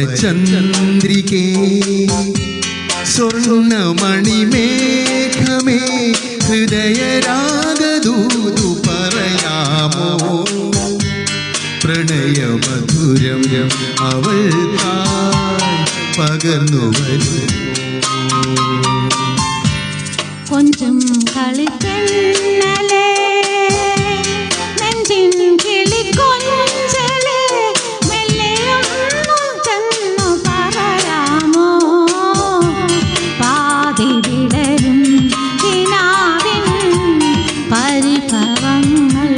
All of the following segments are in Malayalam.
സ്വയംവരചന്ദ്രികേ സ്വർണ്ണമണിമേഘമേ ഹൃദയരാഗദൂതു പറയാമോ പ്രണയമധുരം അവൾക്കായി പകർന്നു വരുമോ കൊഞ്ചം കളിക്കണ്ണലേ നെഞ്ചിൻ കിളിക്കൊഞ്ചലേ മെല്ലെയൊന്നു ചെന്നു പറയാമോ പാതി വിടരും കിനാവിൻ പരിഭവങ്ങൾ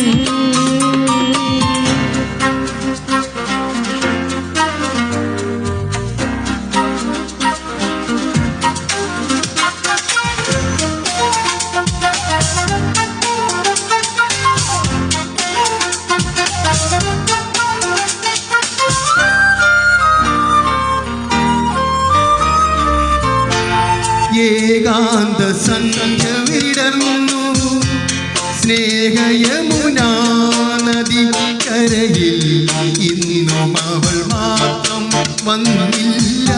ഏകാന്ത സന്ധ്യ വിടർന്നു സ്നേഹയമുനാ നദി കരയിൽ ഇന്നും അവൾ മാത്രം വന്നില്ല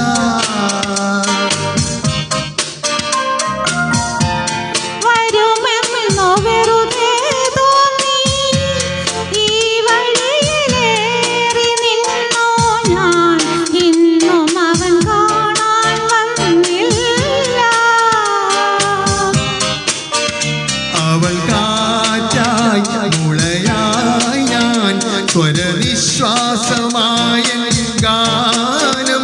സ്വരനിശ്വാസമായ ഗാനം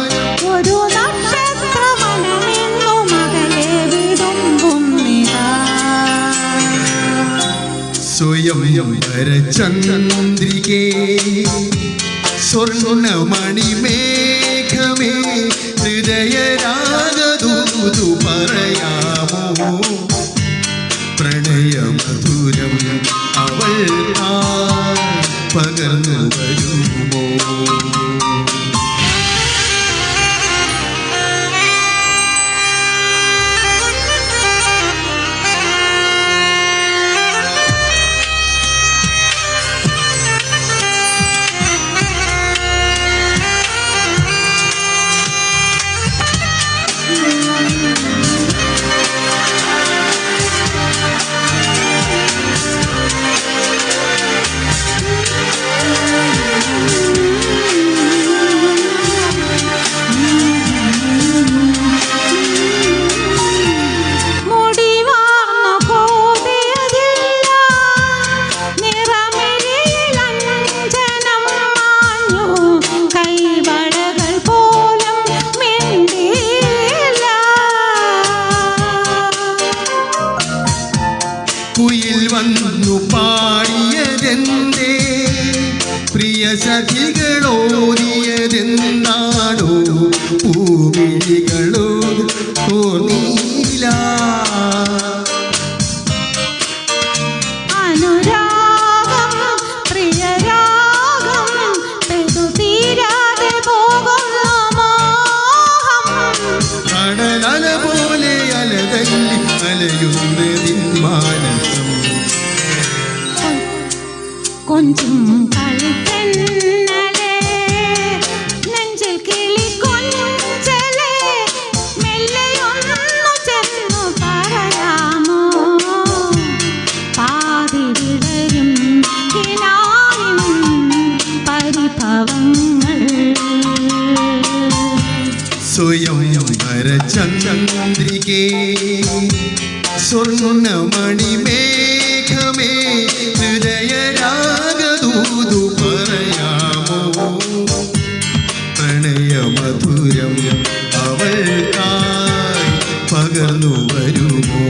ഒരു നക്ഷത്രമനമെന്നു മകളെ വിടുമ്പുന്നിതാ സ്വയംവരചന്ദ്രികേ സ്വർണ്ണമണിമേഘമേ ഹൃദയരാഗദൂതു പറയാമോ പ്രണയമധുരം അവൾക്കായി പകർന്നു വരുമോ കുയിൽ വന്നു പാടിയതെന്തേ പ്രിയ സഖികളോടിയതെന്നാണോ പൂവിളികളോ തോന്നിയില്ല അനുരാഗം പ്രിയരാഗം പെതുതീരാതെ പോകുന്ന മോഹം കടലല പോലെ അലതല്ലി അലയുന്നതിൻ മാനസം കൊഞ്ചും കളിക്കണ്ണലേ നെഞ്ചിൽ കിളിക്കൊഞ്ചലേ മെല്ലെയൊന്നു ചെന്നു പറയാമോ പാതി വിടരും കിനാവിൻ പരിഭവങ്ങൾ സ്വയംവരചന്ദ്രികേ സ്വർണ്ണമണിമേഘമേ ഹൃദയരാഗദൂതു പറയാമോ പ്രണയമധുരം അവൾക്കായി പകർന്നു വരുമോ